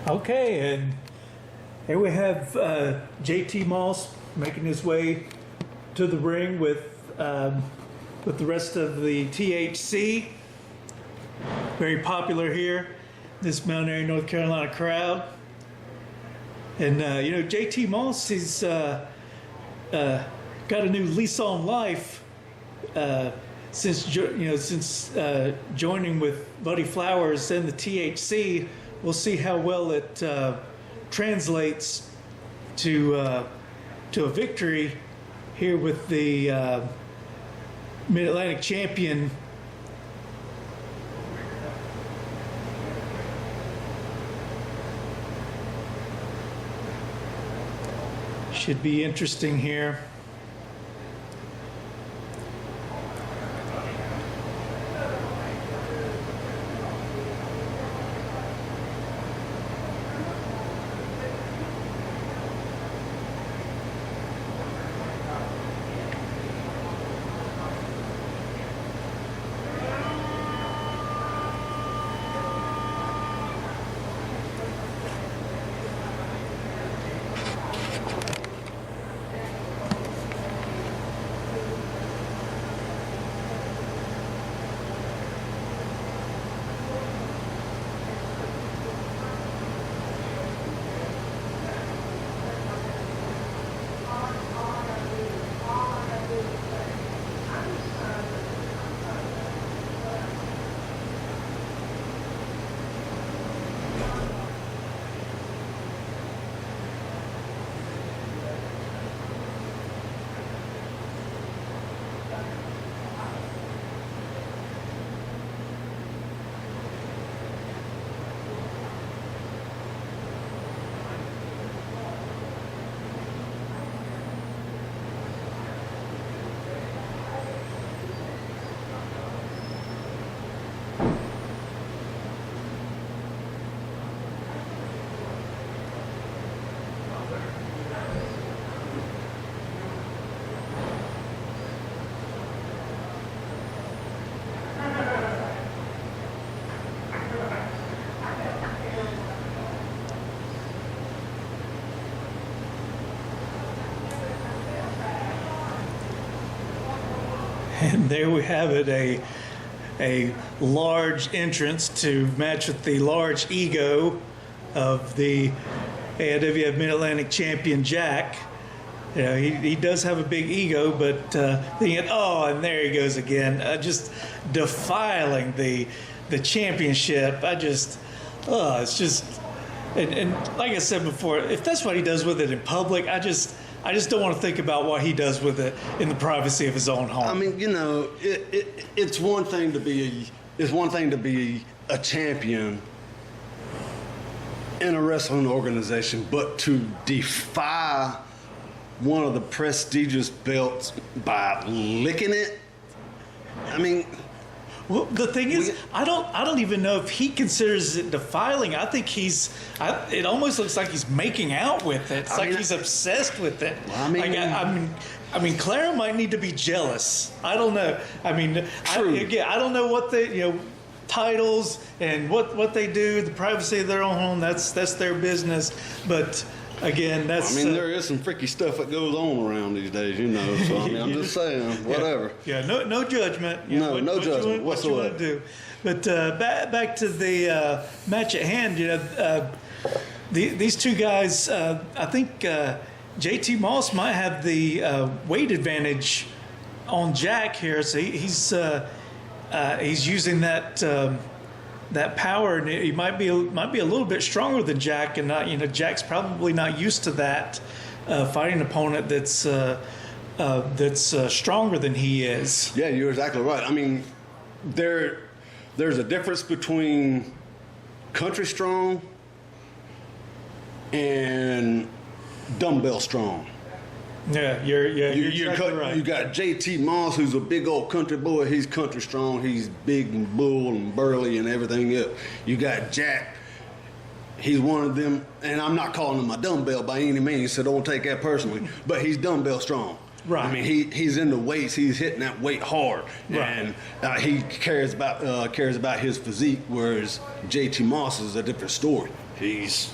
Okay, and here we have JT Moss making his way to the ring with the rest of the THC. Very popular here, this Mount Airy, North Carolina crowd. And JT Moss, he's got a new lease on life since joining with Buddy Flowers and the THC. We'll see how well it translates to a victory here with the Mid-Atlantic champion. Should be interesting here. And there we have it, a large entrance to match with the large ego of the AIWF Mid-Atlantic champion Jack. You know, he does have a big ego, but thinking, and there he goes again, just defiling the championship. It's just, and like I said before, if that's what he does with it in public, I just don't want to think about what he does with it in the privacy of his own home. I mean, it's one thing to be a champion in a wrestling organization, but to defy one of the prestigious belts by licking it, I mean. Well, the thing is, I don't even know if he considers it defiling. I think it almost looks like he's making out with it. It's like he's obsessed with it. Well, I mean, Clara might need to be jealous. I don't know. I mean, I don't know what titles and what they do, the privacy of their own home. That's their business. But again, there is some freaky stuff that goes on around these days, So I'm just saying, whatever. Yeah, no judgment. No judgment whatsoever. What you want to do. But back to the match at hand. These two guys. I think JT Moss might have the weight advantage on Jack here. So he's using that power, and he might be a little bit stronger than Jack, and Jack's probably not used to that fighting an opponent that's stronger than he is. Yeah, you're exactly right. I mean, there's a difference between country strong and dumbbell strong. Yeah, you're exactly right. You got JT Moss, who's a big old country boy. He's country strong. He's big and bull and burly and everything else. You got Jack. He's one of them, and I'm not calling him a dumbbell by any means, so don't take that personally. But he's dumbbell strong. Right. I mean, he's in the weights. He's hitting that weight hard, right. And he cares about his physique. Whereas JT Moss is a different story. He's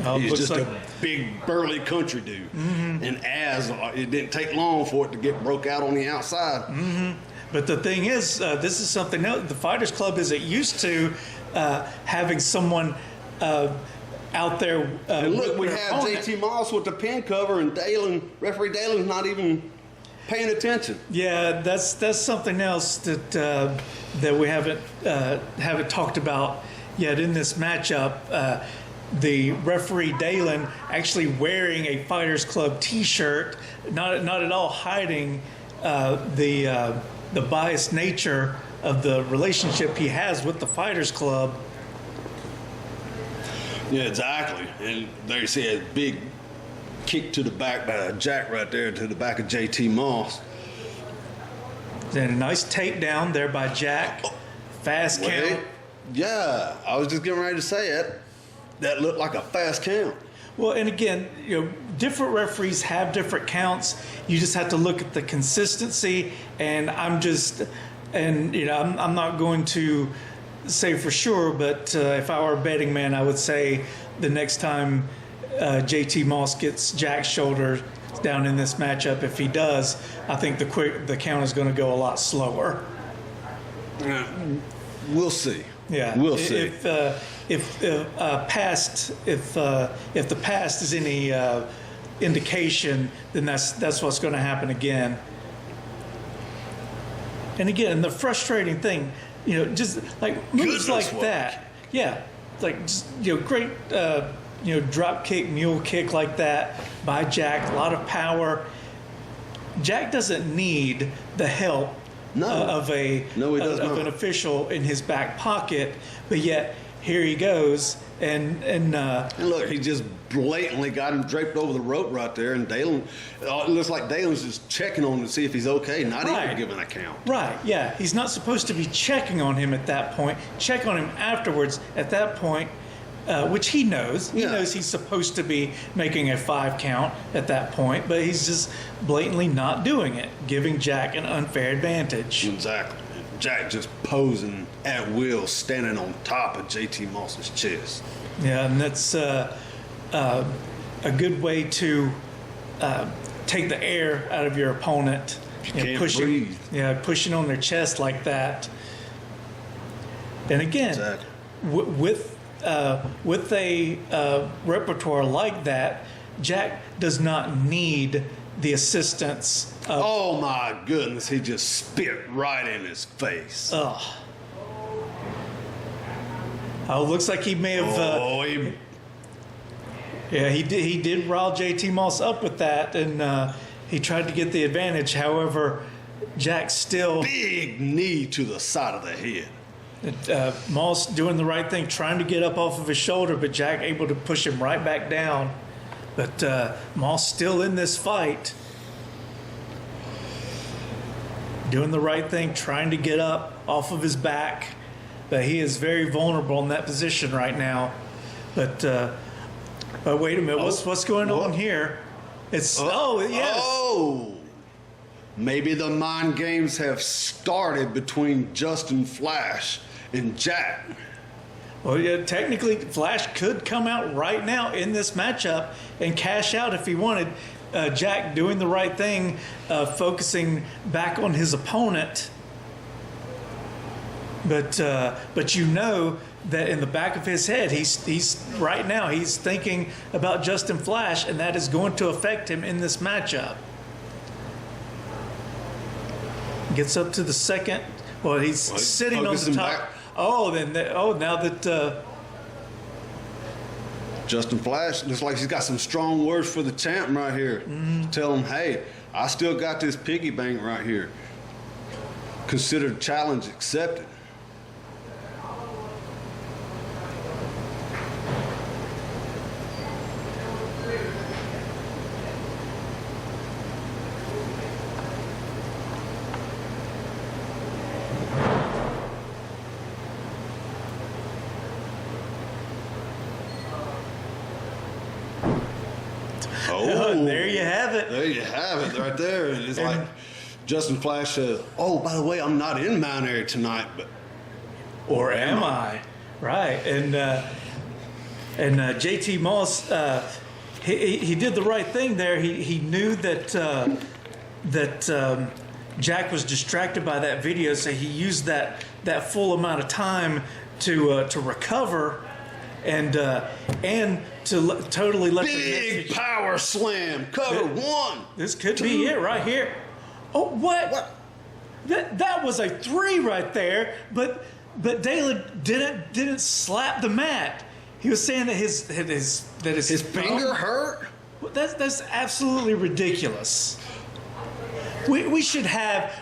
Looks just like, a big burly country dude, and as it didn't take long for it to get broke out on the outside. But the thing is, this is something else. The Fighters Club isn't used to having someone out there. And look, with we their have opponent. JT Moss with the pin cover, and referee Dalen's not even paying attention. Yeah, that's something else that we haven't talked about yet in this matchup. The referee Dalen actually wearing a Fighters Club T-shirt, not at all hiding the biased nature of the relationship he has with the Fighters Club. Yeah, exactly. And there you see a big kick to the back by Jack right there to the back of JT Moss. And a nice takedown there by Jack. Fast count. Wait, yeah, I was just getting ready to say it. That looked like a fast count. Well, and again, different referees have different counts. You just have to look at the consistency. And I'm not going to say for sure, but if I were a betting man, I would say the next time JT Moss gets Jack's shoulder down in this matchup, if he does, I think the count is going to go a lot slower. We'll see. Yeah, we'll see. If the past is any indication, then that's what's going to happen again. And again, the frustrating thing, just like moves like that, yeah, like just, great, drop kick, mule kick like that by Jack, a lot of power. Jack doesn't need the help of an official in his back pocket, but yet here he goes, and look, he just blatantly got him draped over the rope right there, and Dalen, it looks like Dalen's just checking on him to see if he's okay, not even giving a count. Right, yeah. He's not supposed to be checking on him at that point. Check on him afterwards at that point, which he knows. He knows he's supposed to be making a 5 count at that point, but he's just blatantly not doing it, giving Jack an unfair advantage. Exactly. Jack just posing at will, standing on top of JT Moss's chest. Yeah, and that's a good way to take the air out of your opponent. You can't breathe. Yeah, pushing on their chest like that. And again, with a repertoire like that, Jack does not need the assistance of... Oh my goodness, he just spit right in his face. Oh, looks like he may have... Yeah, he did rile JT Moss up with that, and he tried to get the advantage. However, Jack still... Big knee to the side of the head. Moss doing the right thing, trying to get up off of his shoulder, but Jack able to push him right back down. But Moss still in this fight. Doing the right thing, trying to get up off of his back. But he is very vulnerable in that position right now. But wait a minute, what's going on here? It's yes. Oh, maybe the mind games have started between Justin Flash and Jack. Well, yeah, technically, Flash could come out right now in this matchup and cash out if he wanted. Jack doing the right thing, focusing back on his opponent. But that in the back of his head, he's right now he's thinking about Justin Flash, and that is going to affect him in this matchup. Gets up to the second. Well, he's sitting on the top. Back. Now that Justin Flash looks like he's got some strong words for the champ right here. Tell him, hey, I still got this piggy bank right here. Consider the challenge accepted. Oh, there you have it. There you have it, right there. It's like Justin Flash says, "Oh, by the way, I'm not in Mount Airy tonight, but or am I?" Right, and And JT Moss, he did the right thing there. He knew that Jack was distracted by that video, so he used that full amount of time to recover and to totally let big power slam, cover one. This could be it right here. Oh, what? That was a 3 right there, but Dalen didn't slap the mat. He was saying that his finger hurt. That's absolutely ridiculous. We should have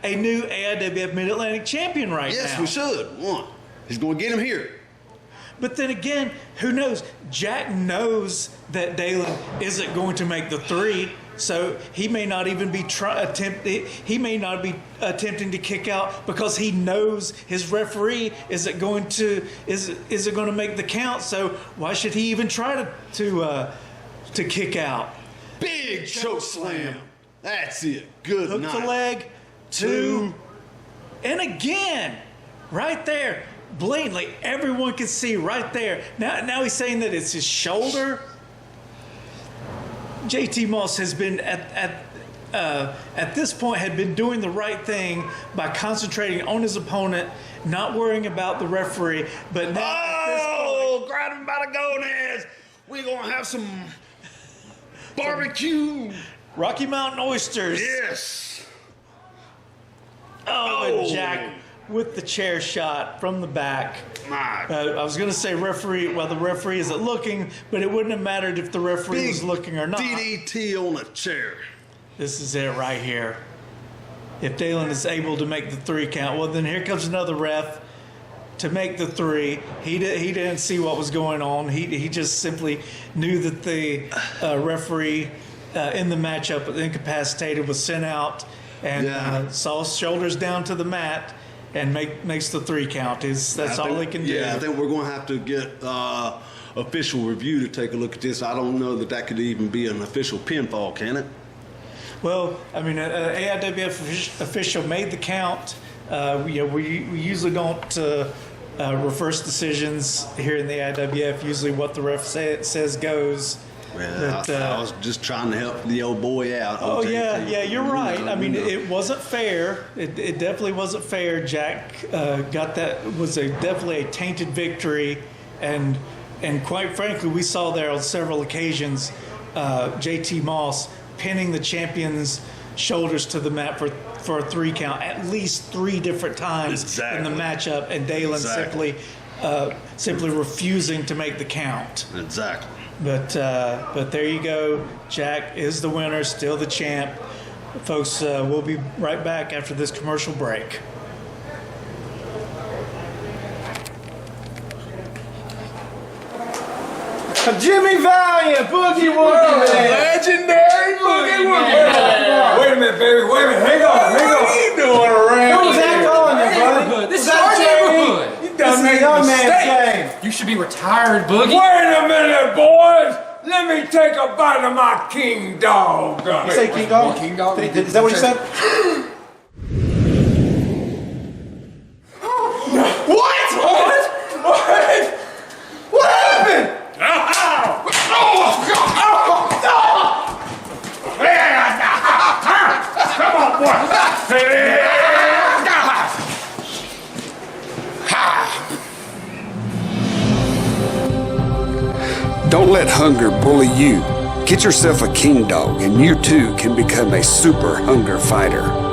a new AIWF Mid-Atlantic champion right now. Yes, we should. One. He's going to get him here. But then again, who knows? Jack knows that Dalen isn't going to make the 3, so he may not even be attempting to kick out because he knows his referee isn't going to make the count. So why should he even try to kick out? Big choke slam. That's it. Good Hook night. the leg, 2, and again, right there. Blatantly, everyone can see right there. Now he's saying that it's his shoulder. JT Moss has been at this point had been doing the right thing by concentrating on his opponent, not worrying about the referee. But now, grab him by the gonads. We're gonna have some barbecue. Rocky Mountain oysters. Yes. Oh, and Jack with the chair shot from the back. I was going to say referee. Well, the referee isn't looking, but it wouldn't have mattered if the referee was looking or not. DDT on a chair. This is it right here. If Dalen is able to make the 3 count, well, then here comes another ref to make the 3. He didn't see what was going on. He just simply knew that the referee in the matchup, incapacitated, was sent out and saw shoulders down to the mat and makes the 3 count. That's all he can do. Yeah, I think we're going to have to get official review to take a look at this. I don't know that could even be an official pinfall, can it? Well, I mean, an AIWF official made the count. We usually don't reverse decisions here in the AIWF. Usually what the ref says goes. Well, But, I was just trying to help the old boy out. Oh, yeah, you're right. I mean, it wasn't fair. It definitely wasn't fair. Jack got that. Was definitely a tainted victory. And quite frankly, we saw there on several occasions JT Moss pinning the champion's shoulders to the mat for a 3 count at least 3 different times in the matchup, and Dalen simply refusing to make the count. Exactly. But there you go. Jack is the winner, still the champ. Folks, we'll be right back after this commercial break. Jimmy Valiant, Boogie Woogie Man. Legendary Boogie Woogie Man. Wait a minute, baby. Wait a minute. Hang on. What you doing around What was here? that calling you, buddy? This is that our Jamie? neighborhood. You done made a young man's game. You should be retired, Boogie. Wait a minute, boys. Let me take a bite of my king dog. Say King Dog? King Dog? Is that what you said? What? What happened? Come on, boy. Don't let hunger bully you. Get yourself a king dog, and you too can become a super hunger fighter.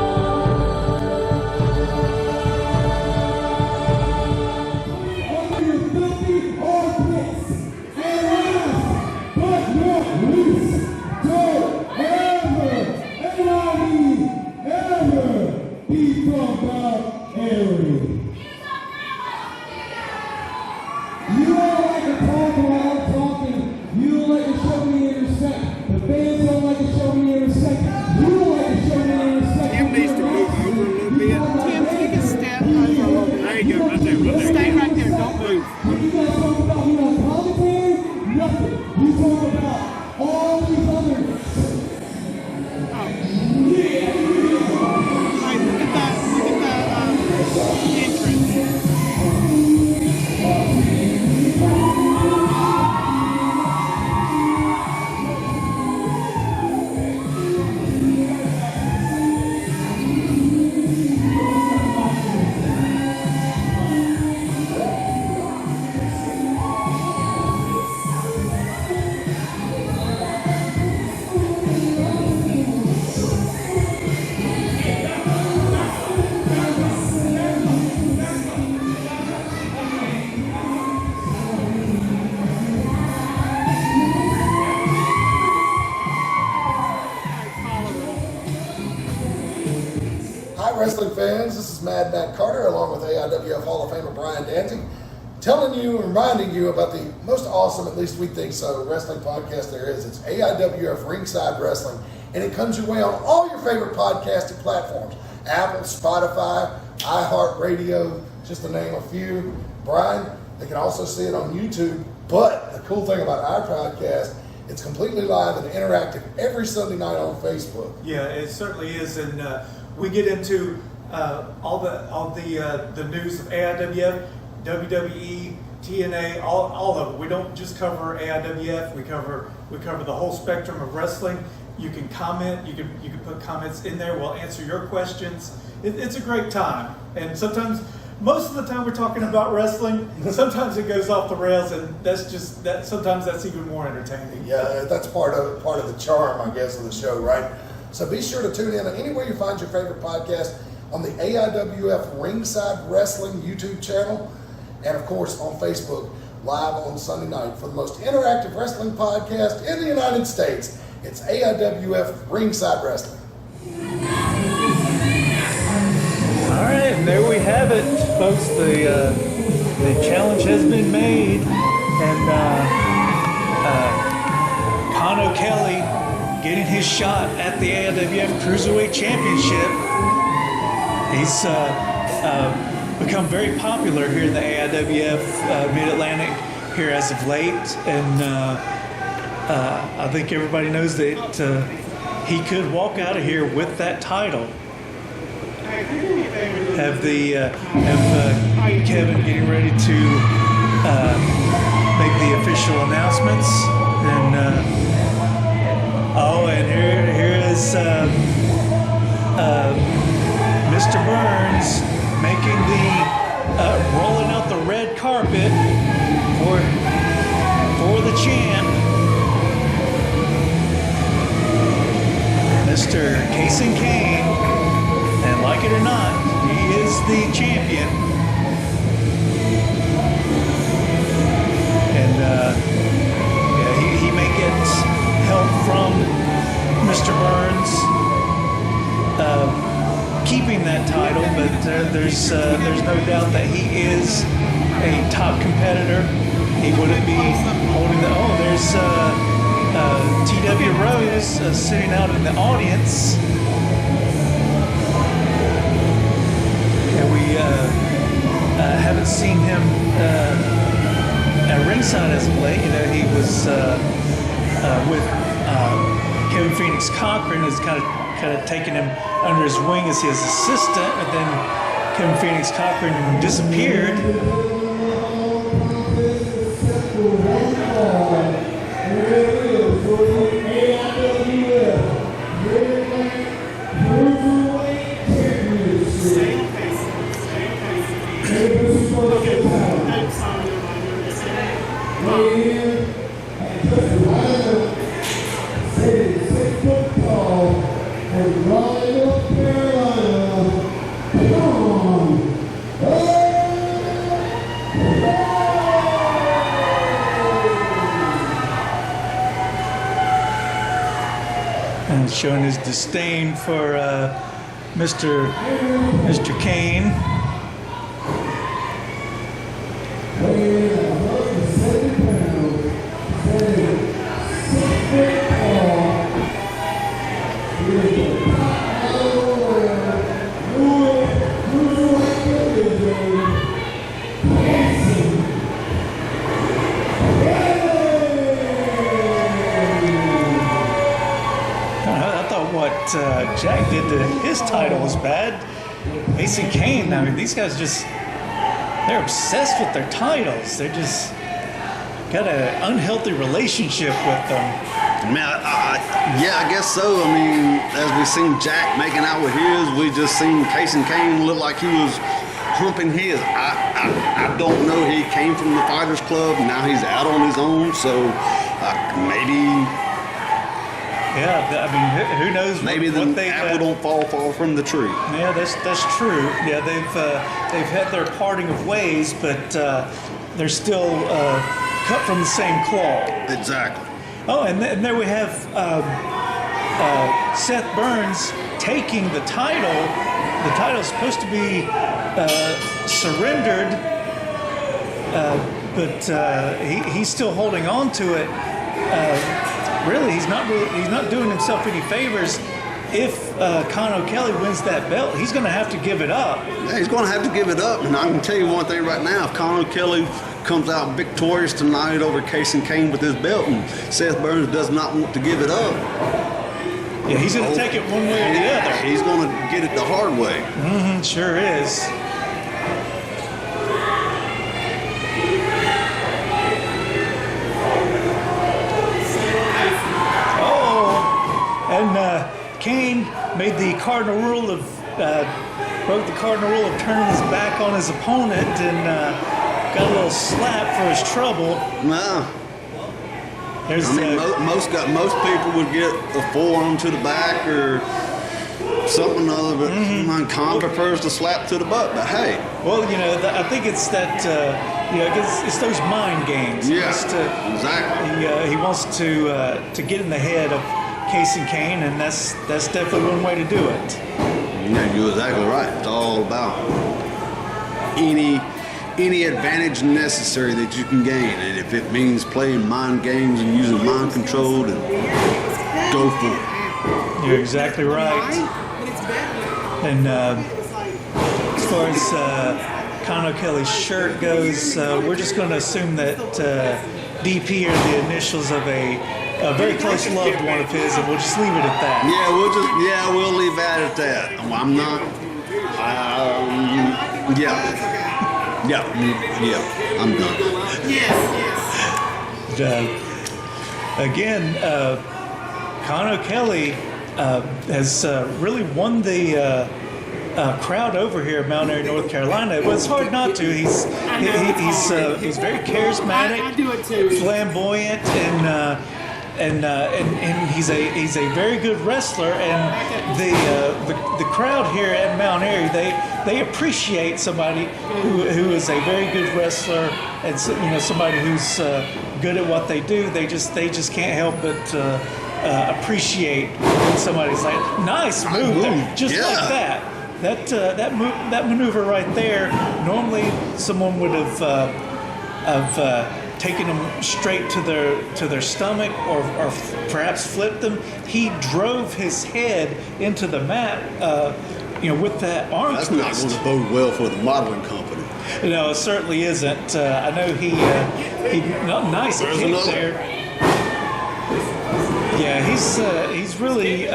wrestling fans? This is Mad Matt Carter along with AIWF Hall of Famer Brian Danzig, telling you and reminding you about the most awesome, at least we think so, wrestling podcast there is. It's AIWF Ringside Wrestling, and it comes your way on all your favorite podcasting platforms. Apple, Spotify, iHeartRadio, just to name a few. Brian, they can also see it on YouTube, but the cool thing about our podcast, it's completely live and interactive every Sunday night on Facebook. Yeah, it certainly is, and we get into all the news of AIWF, WWE, TNA, all of it. We don't just cover AIWF. We cover the whole spectrum of wrestling. You can comment. You can put comments in there. We'll answer your questions. It's a great time, and sometimes. Most of the time we're talking about wrestling. Sometimes it goes off the rails, and that's just that. Sometimes that's even more entertaining. Yeah, that's part of the charm, I guess, of the show, right? So be sure to tune in anywhere you find your favorite podcast on the AIWF Ringside Wrestling YouTube channel, and of course on Facebook live on Sunday night for the most interactive wrestling podcast in the United States. It's AIWF Ringside Wrestling. All right, and there we have it, folks. The challenge has been made, and Khan Okelly getting his shot at the AIWF Cruiserweight Championship. He's become very popular here in the AIWF Mid-Atlantic here as of late, and I think everybody knows that he could walk out of here with that title. Have Kevin getting ready to make the official announcements, and and here is Mr. Burns making rolling out the red carpet for the champ, Mr. Casen Caine. And like it or not, he is the champion. And he may get help from Mr. Burns keeping that title, but there's no doubt that he is a top competitor. He wouldn't be holding the. Oh, there's T.W. Rose sitting out in the audience. And we haven't seen him at ringside as of late. You know, he was with Kevin Phoenix Cochran, has kind of taken him under his wing as his assistant, but then Kevin Phoenix Cochran disappeared. And showing his disdain for Mr. Caine. Jack did to his title was bad. Casen Caine, I mean, these guys they're obsessed with their titles. They're just got an unhealthy relationship with them. Man, I guess so. I mean, as we seen Jack making out with his, we just seen Casen Caine look like he was humping his. I don't know. He came from the Fighters Club. Now he's out on his own, so maybe. Yeah, I mean, who knows? Maybe the apple don't fall from the tree. Yeah, that's true. Yeah, they've had their parting of ways, but they're still cut from the same cloth. Exactly. Oh, and there we have Seth Burns taking the title the title's supposed to be surrendered, but he's still holding on to it. Really, he's not doing himself any favors. If Khan Okelly wins that belt, he's going to have to give it up. Yeah, he's going to have to give it up. And I can tell you one thing right now: if Khan Okelly comes out victorious tonight over Casen Caine with this belt, and Seth Burns does not want to give it up, yeah, he's going to take it one way or the other. He's going to get it the hard way. Mm-hmm, sure is. And Caine made the cardinal rule of broke the cardinal rule of turning his back on his opponent and got a little slap for his trouble. No. There's, most people would get a forearm to the back or something other, but Khan prefers to slap to the butt. But hey, well, I think it's that it's those mind games. Yeah, exactly. He wants to get in the head of Casen Caine, and that's definitely one way to do it. Yeah, you're exactly right. It's all about any advantage necessary that you can gain, and if it means playing mind games and using mind control, then go for it. You're exactly right. And as far as Khan Okelly's shirt goes, we're just going to assume that DP are the initials of a very close loved one of his, and we'll just leave it at that. Yeah, we'll leave that at that. I'm not. I'm done. Again, Khan Okelly has really won the crowd over here at Mount Airy, North Carolina. Well, it's hard not to. He's very charismatic, flamboyant, and he's a very good wrestler. And the crowd here at Mount Airy, they appreciate somebody who is a very good wrestler, and somebody who's good at what they do. They just can't help but appreciate when somebody's like, nice move, there, just like that. That maneuver right there. Normally, someone would have taken them straight to their stomach, or perhaps flipped them. He drove his head into the mat, with that arm That's twist. not going to bode well for the modeling company. No, it certainly isn't. I know he nice There's kick another. there. Yeah, he's really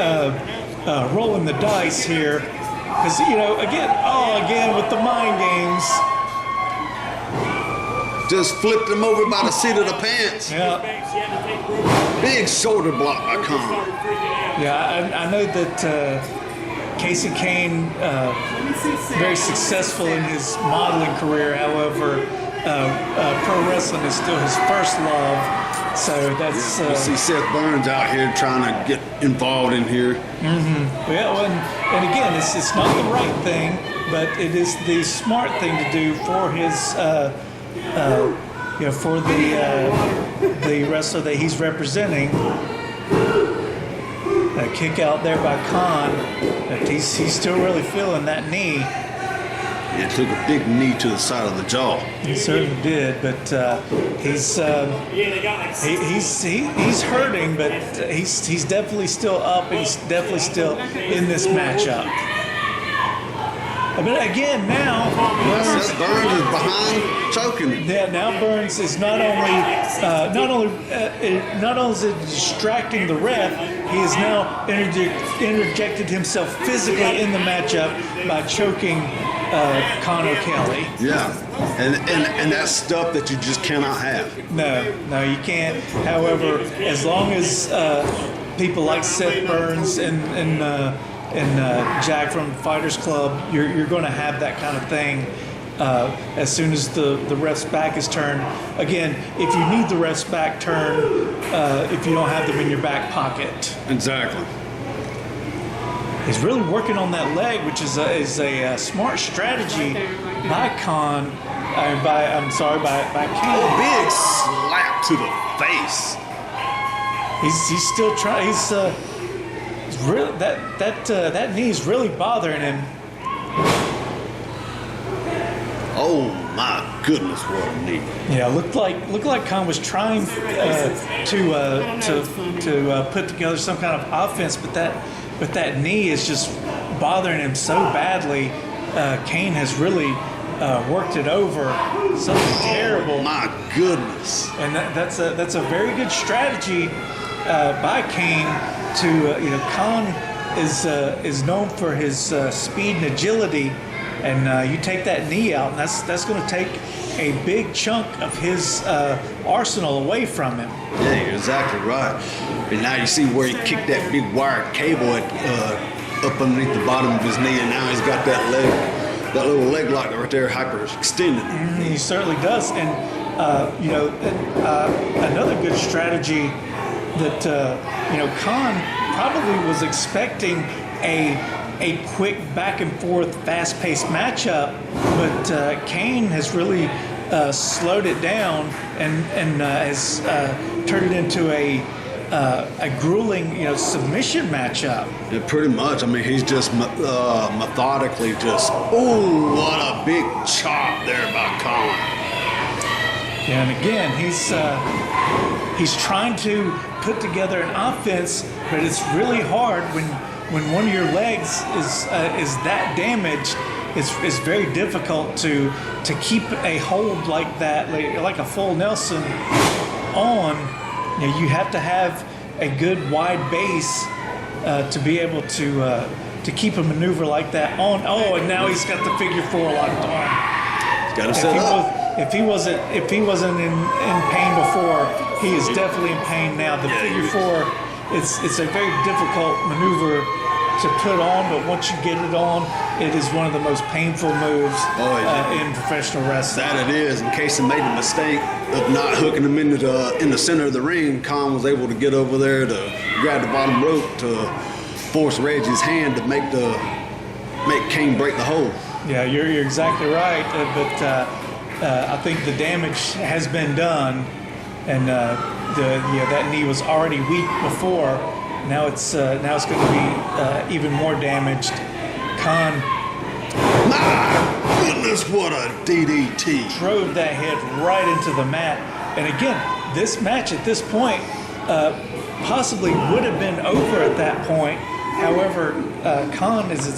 rolling the dice here, because again with the mind games. Just flipped him over by the seat of the pants. Yeah. Big shoulder block by Khan. Yeah, I know that Casen Caine, very successful in his modeling career. However, pro wrestling is still his first love. So that's. You see Seth Burns out here trying to get involved in here. Mm-hmm. Well, and again, it's not the right thing, but it is the smart thing to do for his. For the wrestler that he's representing. A kick out there by Khan. He's still really feeling that knee. He took a big knee to the side of the jaw. He certainly did, but he's hurting, but he's definitely still up, and he's definitely still in this matchup. But again, now Seth Burns is behind, choking him. Yeah, now Burns is not only is it distracting the ref, he has now interjected himself physically in the matchup by choking Khan Okelly. Yeah, and that's stuff that you just cannot have. No, you can't. However, as long as people like Seth Burns and Jack from Fighters Club, you're going to have that kind of thing as soon as the ref's back is turned. Again, if you need the ref's back turned, if you don't have them in your back pocket. Exactly. He's really working on that leg, which is a smart strategy by Khan. By Caine. A big slap to the face. He's still trying. He's really that knee is really bothering him. Oh my goodness, what a knee! Yeah, looked like Khan was trying to put together some kind of offense, but that knee is just bothering him so badly. Caine has really worked it over. Something terrible. Oh my goodness! And that's a very good strategy by Caine to Khan is known for his speed and agility, and you take that knee out, and that's going to take a big chunk of his arsenal away from him. Yeah, you're exactly right. And now you see where he kicked that big wired cable up underneath the bottom of his knee, and now he's got that little leg lock right there, hyper extended. He certainly does, and another good strategy that Khan probably was expecting a quick back and forth, fast paced matchup, but Caine has really slowed it down and has turned it into a grueling submission matchup. Yeah, pretty much. I mean, he's just methodically just. Oh, what a big chop there by Khan. Yeah, and again, he's trying to put together an offense, but it's really hard when one of your legs is that damaged. It's very difficult to keep a hold like that, like a full Nelson on. You have to have a good wide base to be able to keep a maneuver like that on. Oh, and now he's got the figure 4 locked on. He's got to set up. If he wasn't in pain before, he is definitely in pain now. The figure 4, it's a very difficult maneuver to put on, but once you get it on, it is one of the most painful moves in professional wrestling. That it is. In case he made the mistake of not hooking him in the center of the ring, Khan was able to get over there to grab the bottom rope to force Reggie's hand to make Caine break the hold. Yeah, you're exactly right. But I think the damage has been done, and that knee was already weak before. Now it's going to be even more damaged. Khan, my goodness, what a DDT! Drove that head right into the mat, and again, this match at this point possibly would have been over at that point. However, Khan is in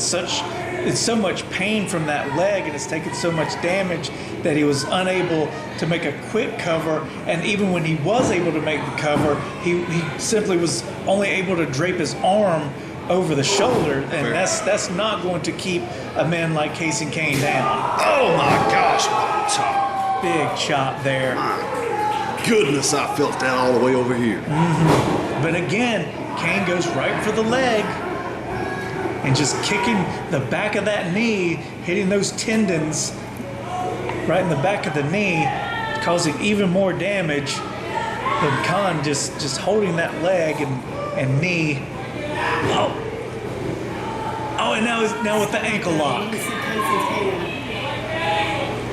so much pain from that leg, and has taken so much damage that he was unable to make a quick cover. And even when he was able to make the cover, he simply was only able to drape his arm over the shoulder, and that's not going to keep a man like Casen Caine down. Oh my gosh, what a chop! Big chop there. My goodness, I felt that all the way over here. Mm-hmm. But again, Caine goes right for the leg, and just kicking the back of that knee, hitting those tendons right in the back of the knee, causing even more damage. And Khan just holding that leg and knee. Oh, and now with the ankle lock.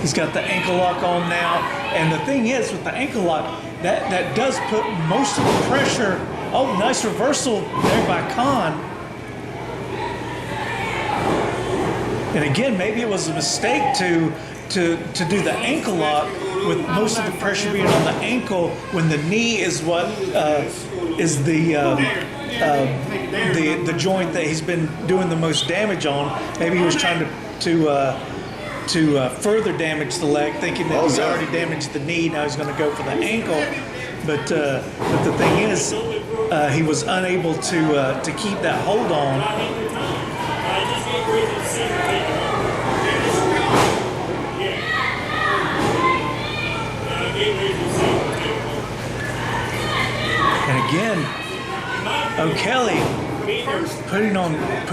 He's got the ankle lock on now. And the thing is, with the ankle lock, that does put most of the pressure. Oh, nice reversal there by Khan. And again, maybe it was a mistake to do the ankle lock with most of the pressure being on the ankle when the knee is what is the joint that he's been doing the most damage on. Maybe he was trying to further damage the leg, thinking that he's already damaged the knee. Now he's going to go for the ankle. But the thing is, he was unable to keep that hold on. And again, Okelly putting on a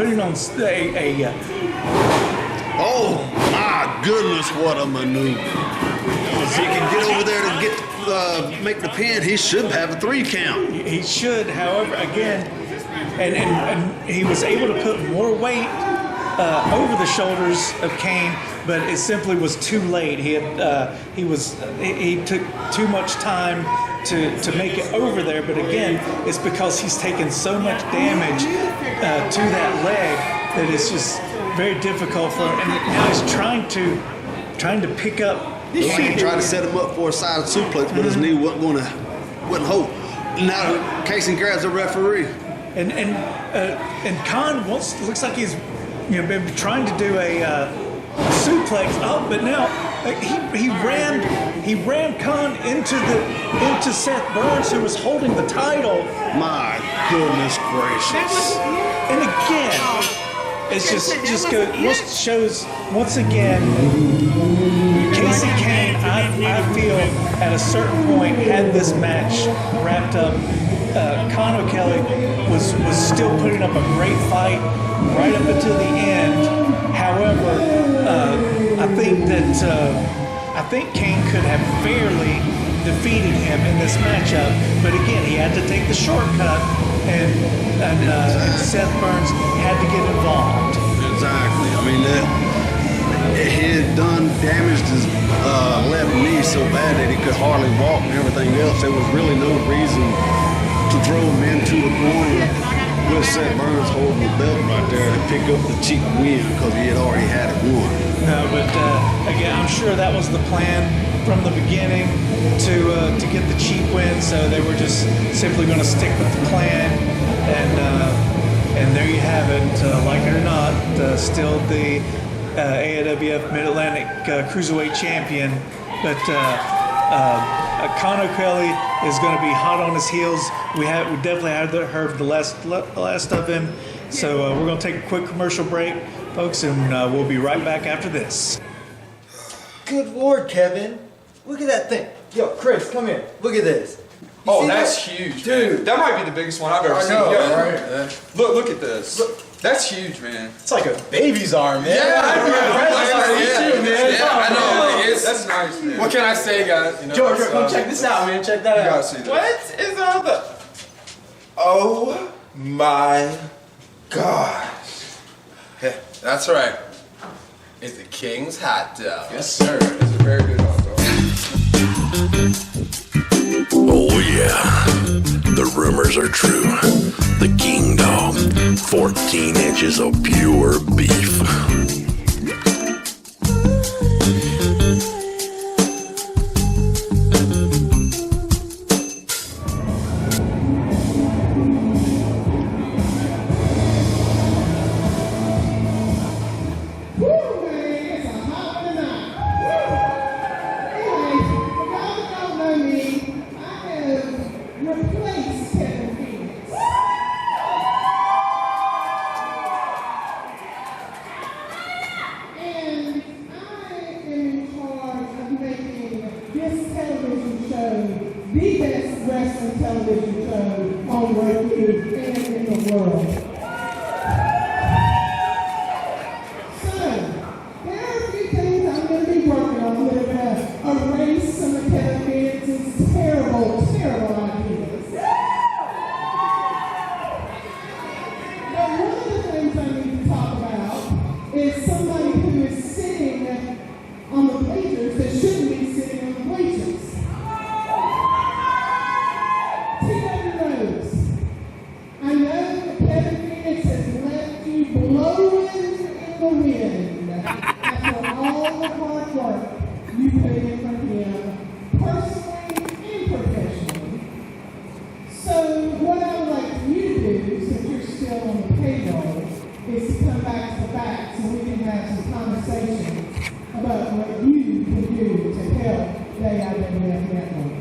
oh my goodness, what a maneuver! If he can get over there to make the pin, he should have a 3 count. He should, however, again, and he was able to put more weight over the shoulders of Caine, but it simply was too late. He took too much time to make it over there. But again, it's because he's taken so much damage to that leg that it's just very difficult for him. And now he's trying to trying to pick up. He tried to set him up for a side suplex, but his knee wouldn't hold. Now Casen grabs the referee. And Khan looks like he's been trying to do a suplex up, but now he rammed Khan into Seth Burns, who was holding the title. My goodness gracious! And again, it's just shows once again. Casen Caine, I feel at a certain point had this match wrapped up. Khan Okelly was still putting up a great fight right up until the end. However, I think Caine could have fairly defeated him in this matchup, but again, he had to take the shortcut, and Seth Burns had to get involved. Exactly. I mean, he had done damaged his left knee so bad that he could hardly walk and everything else. There was really no reason to throw him into the corner with Seth Burns holding the belt right there to pick up the cheap win because he had already had it won. No, but again, I'm sure that was the plan from the beginning to get the cheap win. So they were just simply going to stick with the plan, and there you have it. Like it or not, still the AIWF Mid-Atlantic Cruiserweight Champion, but Khan Okelly is going to be hot on his heels. We definitely have heard the last of him. So we're going to take a quick commercial break, folks, and we'll be right back after this. Good Lord, Kevin. Look at that thing. Yo, Chris, come here. Look at this. Oh, that's huge, dude. That might be the biggest one I've ever seen. Right? Look at this. Look, that's huge, man. It's like a baby's arm, man. Yeah, I know. That's nice, man. What can I say, guys? George, come check this out, man. Check that out. You gotta see this. What is all the... Oh my gosh. That's right. It's the King's hot dog. Yes, sir. It's a very good hot dog. Oh yeah, the rumors are true. The King Dog, 14 inches of pure beef. The best wrestling television show on Roku and in the world. So, there are a few things I'm going to be working on that are going to erase some of Kevin Dance's terrible ideas. But one of the things I need to talk about is somebody who is sitting on the bleachers that shouldn't be sitting on the bleachers. I know that Kevin Phoenix has left you blowing in the wind after all the hard work you put in for him, personally and professionally. So what I would like you to do, since you're still on the payroll, is to come back to the back so we can have some conversation about what you can do to help the AIWF network.